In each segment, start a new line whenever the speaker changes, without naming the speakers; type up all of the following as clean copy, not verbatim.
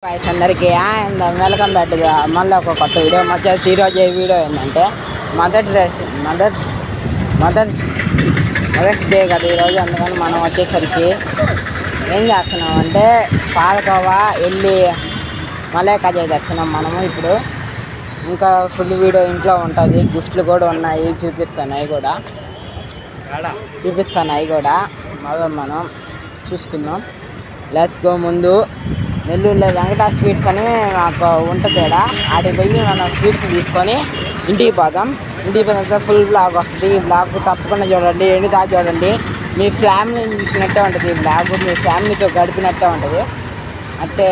Guys అందరికీ and welcome back to మళ్ళీ ఒక కొత్త వీడియో. వచ్చేసి ఈరోజు ఏ వీడియో ఏంటంటే మదర్స్ డే కదా ఈరోజు. అందుకని మనం వచ్చేసరికి ఏం చేస్తున్నాం అంటే పాలకోవా వెళ్ళి మలై కాజా చేస్తున్నాం మనము. ఇప్పుడు ఇంకా ఫుల్ వీడియో ఇంట్లో ఉంటుంది, గిఫ్ట్లు కూడా ఉన్నాయి, చూపిస్తాను అవి కూడా మనం చూసుకుందాం. Let's go. ముందు నెల్లూరులో వెంకట స్వీట్స్ అని మాకు ఉంటుంది ఇక్కడ. ఆడికి పోయి మనం స్వీట్స్ తీసుకొని ఇంటికి పోదాం. ఫుల్ బ్లాగ్ వస్తుంది. ఈ బ్లాగ్ తప్పకుండా చూడండి, ఎండు దాకా చూడండి. మీ ఫ్యామిలీని చూసినట్టే ఉంటుంది ఈ బ్లాగ్, మీ ఫ్యామిలీతో గడిపినట్టే ఉంటుంది. అంటే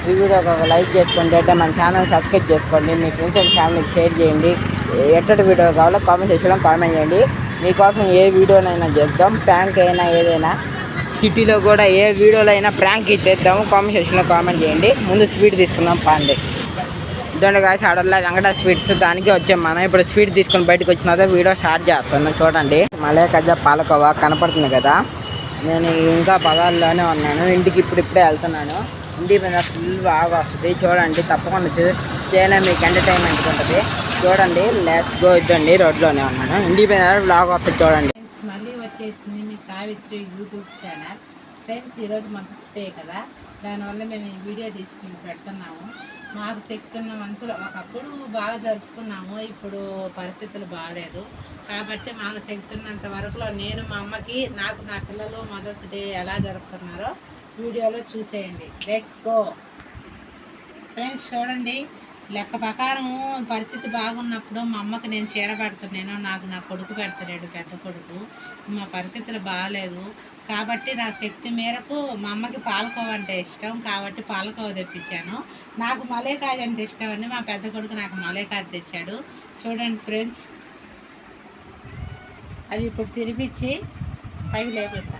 ఈ వీడియోకి ఒక లైక్ చేసుకోండి, అంటే మన ఛానల్ సబ్స్క్రైబ్ చేసుకోండి, మీ ఫ్రెండ్స్ అండ్ ఫ్యామిలీకి షేర్ చేయండి. ఎట్టటి వీడియో కావాలో కామెంట్ సెక్షన్లో కామెంట్ చేయండి. మీకోసం ఏ వీడియోనైనా చేద్దాం, ప్రాంక్ అయినా ఏదైనా, సిటీలో కూడా ఏ వీడియోలో అయినా ప్రాంక్ ఇచ్చేద్దాము. కామెంట్ సెక్షన్లో కామెంట్ చేయండి. ముందు స్వీట్ తీసుకుందాం పాండి. ఇదండి గాయస్ ఆడల్లా వెంకట స్వీట్స్, దానికి వచ్చాం మనం. ఇప్పుడు స్వీట్ తీసుకొని బయటకు వచ్చిన తర్వాత వీడియో స్టార్ట్ చేస్తున్నాను. చూడండి, మలై కాజా పాలకోవా కనపడుతుంది కదా. నేను ఇంకా పదాల్లోనే ఉన్నాను, ఇంటికి ఇప్పుడిప్పుడే వెళ్తున్నాను. ఇంటి మీద ఫుల్ బాగా వస్తుంది చూడండి. తప్పకుండా చేయలే, మీకు ఎంటర్టైన్మెంట్ ఉంటుంది. చూడండి, లెట్స్ గో. ఇద్దండి రోడ్లోనే ఉన్నాను, ఇంటి మీద బ్లాగ్ వస్తుంది చూడండి.
మళ్ళీ వచ్చేసింది మీ సావిత్రి యూట్యూబ్ ఛానల్. ఫ్రెండ్స్, ఈరోజు మదర్స్ డే కదా, దానివల్ల మేము ఈ వీడియో తీసుకుని పెడుతున్నాము. మాకు శక్తి ఉన్న వంతులు ఒకప్పుడు బాగా జరుపుకున్నాము, ఇప్పుడు పరిస్థితులు బాగాలేదు కాబట్టి మాకు శక్తి ఉన్నంత వరకులో నేను మా అమ్మకి, నాకు నా పిల్లలు మదర్స్ డే ఎలా జరుపుకున్నారో వీడియోలో చూసేయండి. Let's go. ఫ్రెండ్స్ చూడండి, లెక్క ప్రకారం పరిస్థితి బాగున్నప్పుడు మా అమ్మకి నేను చీర పెడుతున్నాను, నాకు నా కొడుకు పెడతాడు, పెద్ద కొడుకు. మా పరిస్థితులు బాగాలేదు కాబట్టి నా శక్తి మేరకు మా అమ్మకి పాలకోవా అంటే ఇష్టం కాబట్టి పాలకోవా తెప్పించాను. నాకు మలై కాజా అంటే ఇష్టం అని మా పెద్ద కొడుకు నాకు మలై కాజా తెచ్చాడు. చూడండి ఫ్రెండ్స్, అవి ఇప్పుడు తినిపించి పైకి లేపుతా.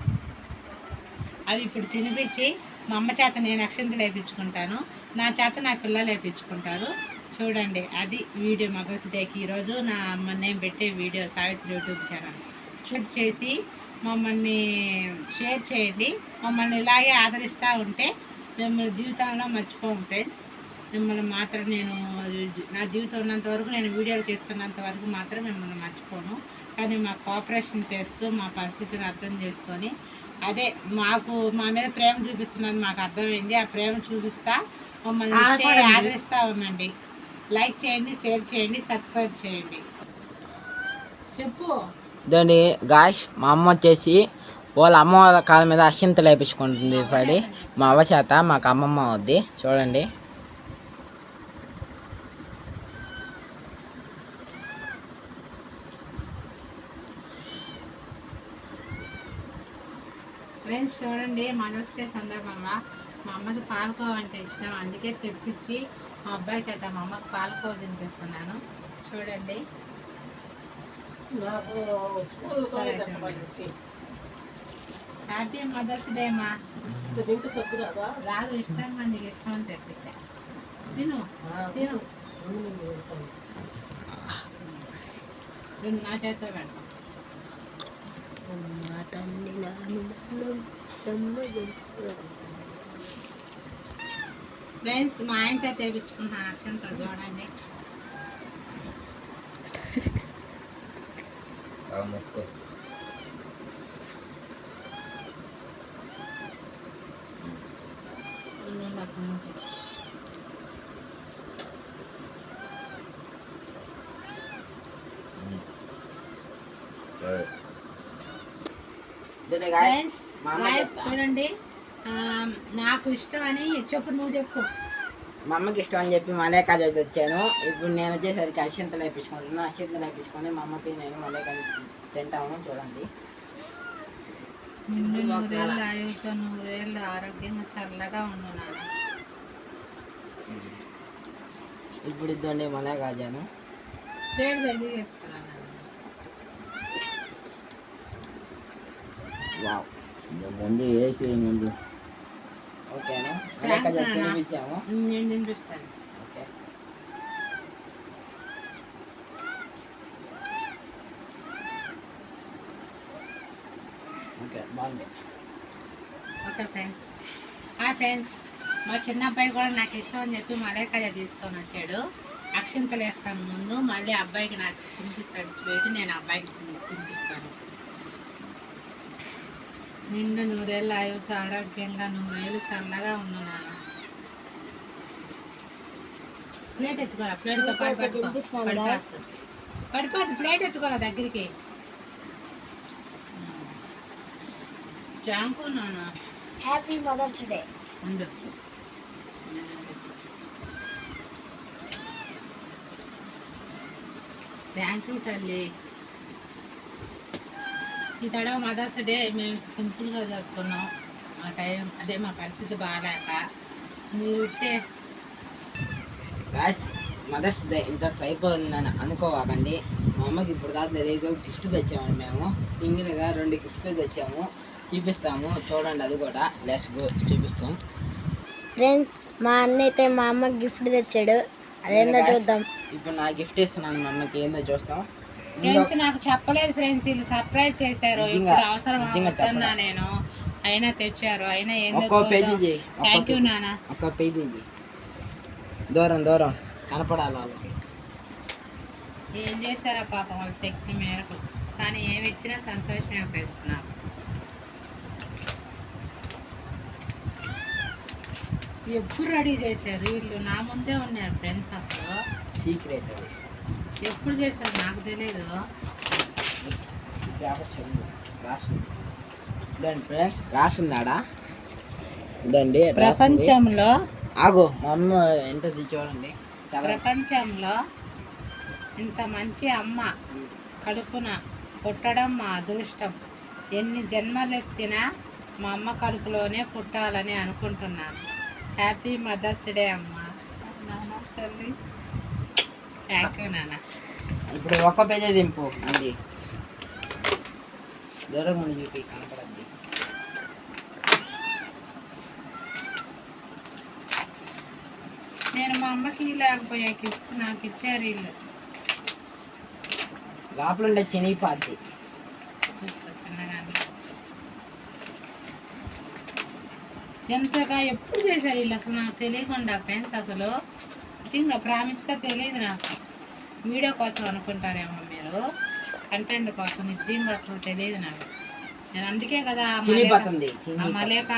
అవి ఇప్పుడు తినిపించి మా అమ్మ చేత నేను అక్షంతలు వేయించుకుంటాను, నా చేత నా పిల్లలు వేయించుకుంటారు. చూడండి, అది వీడియో మదర్స్ డేకి ఈరోజు నా అమ్మ నేను పెట్టే video Savitri YouTube channel. Shoot చేసి మమ్మల్ని షేర్ చేయండి. మమ్మల్ని ఇలాగే ఆదరిస్తూ ఉంటే మిమ్మల్ని జీవితంలో మర్చిపోము ఫ్రెండ్స్. మిమ్మల్ని మాత్రం నేను నా జీవితం ఉన్నంత వరకు, నేను వీడియోలు చేస్తున్నంత వరకు మాత్రం మిమ్మల్ని మర్చిపోను. కానీ మా కోఆపరేషన్ చేస్తూ మా పరిస్థితిని అర్థం చేసుకొని, అదే మాకు మా మీద ప్రేమ చూపిస్తున్నది మాకు అర్థమైంది. ఆ ప్రేమ చూపిస్తా మమ్మల్ని ఆదరిస్తూ ఉండండి. లైక్ చేయండి, షేర్ చేయండి, సబ్స్క్రైబ్ చేయండి. చెప్పు.
దాన్ని గాయస్ మా అమ్మ వచ్చేసి వాళ్ళ అమ్మ వాళ్ళ కాళ్ళ మీద అక్షింతలు వేయించుకుంటుంది పడి. మా అవ్వ చేత మాకు అమ్మమ్మ అవుద్ది. చూడండి,
ఫ్రెండ్స్ చూడండి, మదర్స్ డే సందర్భంగా మా అమ్మకి పాలకోవా అంటే ఇష్టం, అందుకే తెప్పించి మా అబ్బాయి చేత మా అమ్మకి పాలకోవా తినిపిస్తున్నాను. చూడండి, హ్యాపీ మదర్స్ డే మా. రాదు ఇష్టంగా, నీకు ఇష్టం అని తెప్పించా. తిను తిను, నా చేత పెడతాం. ఫ్రెండ్స్, మా ఆయన చేత తెప్పించుకుంటున్నాను అక్షంతలు. చూడండి, చూడండి, నాకు ఇష్టం అని చెప్పు, నువ్వు చెప్పు.
మా అమ్మకి ఇష్టం అని చెప్పి మలై కాజా తెచ్చాను. ఇప్పుడు నేను వచ్చేసరికి అక్షింతలు వేయించుకుంటున్నాను. అక్షింతలు వేయించుకొని మా అమ్మకి నేను మలై కాజా తింటాము. చూడండి,
నూరేళ్ళు ఆరోగ్యంగా చల్లగా ఉండు నాన్న.
ఇప్పుడు ఇద్దండి మలై కాజాను. వావ్, ముందు వేసి ముందు ఓకేనా. మలై కాజా తినిపించాము,
నేను తినిపిస్తాను.
ఓకే ఓకే బాగుంది.
Okay friends. హాయ్ ఫ్రెండ్స్, మా చిన్న అబ్బాయి కూడా నాకు ఇష్టం అని చెప్పి మలేకాయ తీసుకొని వచ్చాడు. అక్షింతలు వేస్తాను ముందు, మళ్ళీ అబ్బాయికి నాకు తినిపిస్తాడు స్వీట్, నేను అబ్బాయికి తినిపిస్తాను. నిండు 100 ఏళ్ళ ఆయువుతో ఆరోగ్యంగా 100 ఏళ్ళు చల్లగా ఉన్నాను. ప్లేట్ ఎత్తుకోరా, ప్లేట్తో పాటు పడిపోతుంది. ప్లేట్ ఎత్తుకోరా దగ్గరికి. జాంకు నాన్న,
హ్యాపీ మదర్స్ డే.
ఉండు. థ్యాంక్ యూ తల్లి. ఈ తడవ మదర్స్ డే మేము సింపుల్గా జరుపుకున్నాం. మా టైం అదే మా పరిస్థితి బాగాలేక మీరు ఇస్తే
గాయస్ మదర్స్ డే ఇంత అయిపోతుందని అనుకోవాకండి. మా అమ్మకి ఇప్పుడు దాకా తెలియదు. గిఫ్ట్ తెచ్చాము మేము, సింగిల్గా 2 గిఫ్ట్లు తెచ్చాము, చూపిస్తాము చూడండి. అది కూడా లెట్స్ గో చూపిస్తాం.
ఫ్రెండ్స్, మా అన్న అయితే మా అమ్మకి గిఫ్ట్ తెచ్చాడు, అదేందో చూద్దాం.
ఇప్పుడు నా గిఫ్ట్ ఇస్తున్నాను మా అమ్మకి, ఏందో చూస్తాం.
ఫ్రెండ్స్ నాకు చెప్పలేదు ఫ్రెండ్స్, వీళ్ళు సర్ప్రైజ్ చేశారు. ఇప్పుడు అవసరం అవుతున్నా నేను, అయినా తెచ్చారు. అయినా ఏందో థ్యాంక్ యూ నాన్న.
ఒక్క పేజీ దూరం కనపడాలి వాళ్ళకి.
ఏం చేశారో పాపం వాళ్ళ శక్తి మేరకు, కానీ ఏమి ఇచ్చినా సంతోషమే ఫ్రెండ్స్. నాకు ఎప్పుడు రెడీ చేశారు వీళ్ళు, నా ముందే ఉన్నారు ఫ్రెండ్స్. అసలు
సీక్రెట్ అది
ఎప్పుడు చేశారు నాకు తెలియదు.
ఫ్రెండ్స్ రాసిందాడా ఇదండి.
ప్రపంచంలో
ఆగో మా అమ్మ ఏంటది చూడండి.
ప్రపంచంలో ఇంత మంచి అమ్మ కడుపున పుట్టడం మా అదృష్టం. ఎన్ని జన్మలెత్తినా మా అమ్మ కడుపులోనే పుట్టాలని అనుకుంటున్నాను. హ్యాపీ మదర్స్ డే అమ్మ. నాన్న తల్లి థ్యాంక్ యూ నాన్న.
ఇప్పుడు ఒక్క పేజీ దింపు అండి, దూరంగా చూపి కనపడద్ది.
నేను మా అమ్మకి లేకపోయా గిఫ్ట్ నాకు ఇచ్చారు వీళ్ళు.
లోపల ఉండే చినిగిపోద్ది.
చూస్తా చిన్నగా ఎంతగా ఎప్పుడు చేశారు వీళ్ళు అసలు నాకు తెలియకుండా ఫ్రెండ్స్. అసలు నిజంగా ప్రామిస్గా తెలియదు నాకు. వీడియో కోసం అనుకుంటారేమో మీరు, కంటెంట్ కోసం. నిజంగా అసలు తెలియదు నాకు. నేను అందుకే కదా మలేక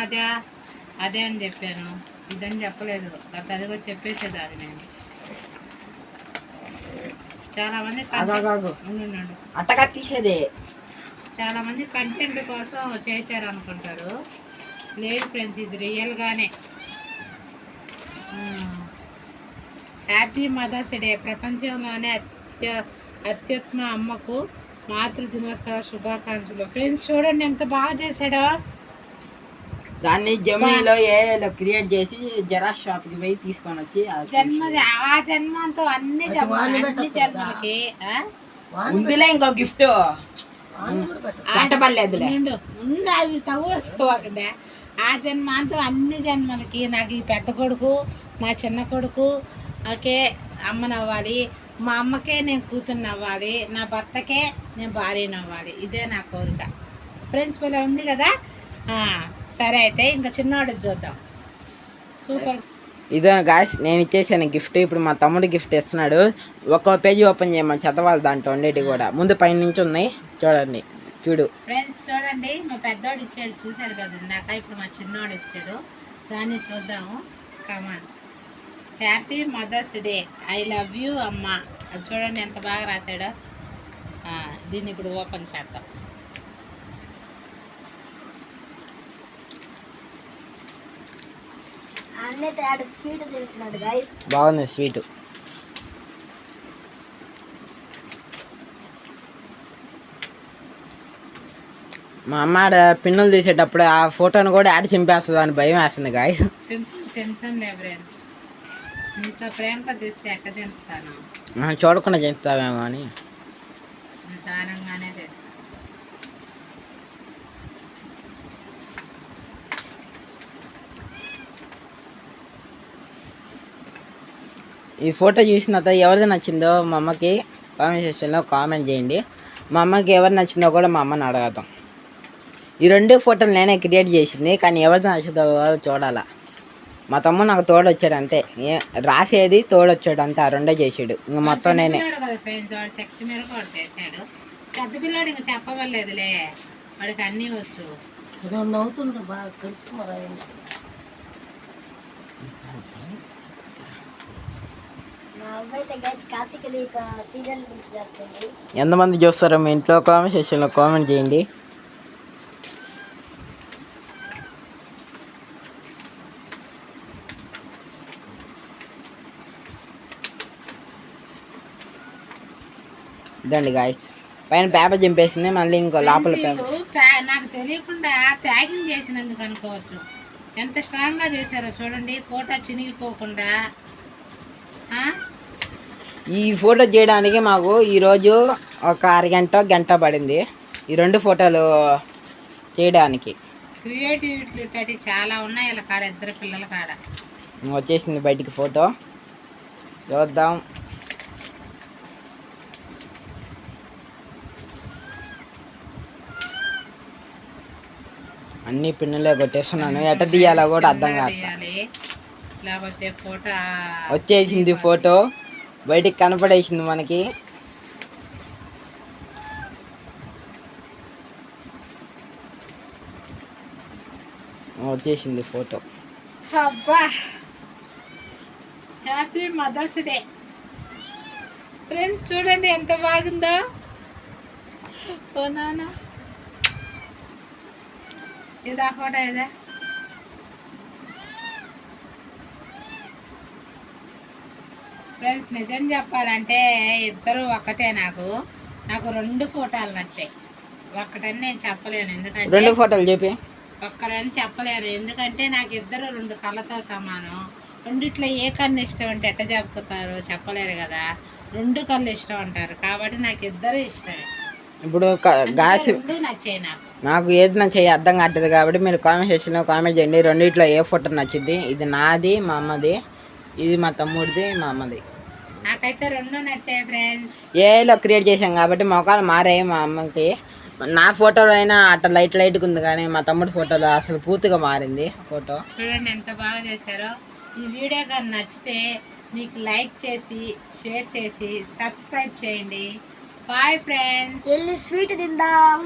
అదే అని చెప్పాను, ఇదని చెప్పలేదు. గత అదిగో చెప్పేసేదాన్ని నేను. చాలా మంది
అట్టగా తీసేదే,
చాలా మంది కంటెంట్ కోసం చేశారు అనుకుంటారు. లేదు ఫ్రెండ్స్, ఇది రియల్గానే. Happy mother's day. ప్రపంచంలోనే అత్యుత్తమ అమ్మకు మాతృ దినోత్సవ శుభాకాంక్షలు. ఫ్రెండ్స్ చూడండి ఎంత బాగా చేశాడో.
దాన్ని జమ్మిలో ఏలో క్రియేట్ చేసి జెరాక్స్ షాప్ కి పోయి తీసుకొని వచ్చి
ఆ జన్మంతో అన్ని జన్మలకి
ఉందిలే ఇంకో గిఫ్ట్
అవి తవ్వుకోకుండా ఆ జన్మాంతం అన్ని జన్మలకి నాకు ఈ పెద్ద కొడుకు, నా చిన్న కొడుకు ఓకే అమ్మనవ్వాలి, మా అమ్మకే నేను కూతుర్ని అవ్వాలి, నా భర్తకే నేను భార్యని అవ్వాలి. ఇదే నా కోరిక. ఫ్రెండ్స్ ఇలా ఉంది కదా. సరే అయితే ఇంకా చిన్నవాడు చూద్దాం. సూపర్.
ఇదే గాయస్ నేను ఇచ్చేసాను గిఫ్ట్. ఇప్పుడు మా తమ్ముడు గిఫ్ట్ ఇస్తున్నాడు. ఒక్కో పేజీ ఓపెన్ చేయమని చదవాలి, దాంట్లో ఉండేటి కూడా. ముందు పైన నుంచి ఉన్నాయి చూడండి, చూడు
ఫ్రెండ్స్. చూడండి మా పెద్దోడు ఇచ్చాడు, చూశాడు కదా ఇందాక. ఇప్పుడు మా చిన్నోడు ఇచ్చాడు, దాన్ని చూద్దాము. Come on. Happy mother's day, I love you అమ్మ. అది చూడండి ఎంత బాగా రాశాడో. దీన్ని ఇప్పుడు ఓపెన్ చేద్దాం.
బాగుంది స్వీట్. మా అమ్మ ఆడ పిన్నులు తీసేటప్పుడు ఆ ఫోటోను కూడా యాడ్ చింపేస్తుంది అని భయం వేస్తుంది గాయస్.
ఇంత ప్రేమతో తీస్తే ఎక్కడ తింటాను,
చూడకుండా చేస్తావేమో అని
దానంగానే చేస్తాను.
ఈ ఫోటో చూసిన తర్వాత ఎవరిది నచ్చిందో మా అమ్మకి కామెంట్ సెక్షన్లో కామెంట్ చేయండి. మా అమ్మకి ఎవరు నచ్చిందో కూడా మా అమ్మని అడగదాం. ఈ 2 ఫోటోలు నేనే క్రియేట్ చేసింది, కానీ ఎవరిది నచ్చిందో చూడాలా. మా తమ్ముడు నాకు తోడొచ్చాడు అంతే, రాసేది తోడొచ్చాడు అంతే, ఆ రెండే చేసాడు. ఇంక మొత్తం నేనే.
కదా ఫ్రెండ్స్, వాడు శక్తి మేరకు వాడు చేశాడు. పెద్ద పిల్లాడు ఇంకా చెప్పవలేదులే, వాడికి అన్నీ వచ్చు.
నవ్వుతుండ్రు బాగా కలుచుకున్నారా.
మా అబ్బాయి అయితే గైస్ కార్తీక దీప సీరియల్ గురించి చెప్తుంది.
ఎంతమంది చూస్తారో మీ ఇంట్లో కామెంట్ సెక్షన్లో కామెంట్ చేయండి. ఇదండి గాయస్, పైన పేపర్ చింపేసింది, మళ్ళీ ఇంకో లోపల పేపర్.
నాకు తెలియకుండా ప్యాకింగ్ చేసినందుకు అనుకోవచ్చు. ఎంత స్ట్రాంగ్గా చేశారో చూడండి, ఫోటో చినిగిపోకుండా.
ఈ ఫోటో చేయడానికి మాకు ఈరోజు ఒక గంట పడింది ఈ 2 ఫోటోలు చేయడానికి.
క్రియేటివిటీ చాలా ఉన్నాయి ఇలా కాడ, ఇద్దరు పిల్లల కాడ.
వచ్చేసింది బయటికి ఫోటో, చూద్దాం. అన్ని పిన్నులే కొట్టేస్తున్నాను, ఎట తీయాలో కూడా అర్థం కాదు.
లేకపోతే ఫోటో
వచ్చేసింది, ఫోటో బయటికి కనపడేసింది మనకి. వచ్చేసింది ఫోటో.
అబ్బా, హ్యాపీ మదర్స్ డే ఫ్రెండ్స్, చూడండి ఎంత బాగుందో. ఓ నాన్న, ఇదా ఫోటో ఇదా. ఫ్రెండ్స్ నిజం చెప్పాలంటే ఇద్దరు ఒక్కటే. నాకు 2 ఫోటోలు నచ్చాయి. ఒక్కటని నేను చెప్పలేను, ఎందుకంటే
2 ఫోటోలు చెప్పి
ఒక్కరని చెప్పలేను, ఎందుకంటే నాకు ఇద్దరు 2 కళ్ళతో సమానం. రెండిట్లో ఏ కన్ను ఇష్టం అంటే ఎట్ట చెప్పుతారు, చెప్పలేరు కదా. 2 కళ్ళు ఇష్టం అంటారు, కాబట్టి నాకు ఇద్దరు ఇష్టమే.
ఇప్పుడు గాసి
2 నచ్చాయి
నాకు ఏది నచ్చాయి అర్థం కావట్లేదు, కాబట్టి మీరు కామెంట్ సెక్షన్లో కామెంట్ చేయండి. రెండిట్లో ఏ ఫోటో నచ్చింది. ఇది నాది, మా అమ్మది. ఇది మా తమ్ముడిది, మా అమ్మది.
నాకైతే 2 నచ్చాయి ఫ్రెండ్స్.
ఏలో క్రియేట్ చేసాం కాబట్టి మొఖాలు మారాయి మా అమ్మకి. నా ఫోటోలో అయినా అట్లా లైట్గా ఉంది, కానీ మా తమ్ముడి ఫోటోలో అసలు పూర్తిగా మారింది ఫోటో.
చూడండి ఎంత బాగా చేశారో. ఈ వీడియో కానీ నచ్చితే మీకు లైక్ చేసి, షేర్ చేసి, సబ్స్క్రైబ్ చేయండి. Bye friends.
వెళ్ళి స్వీట్ తిందాం.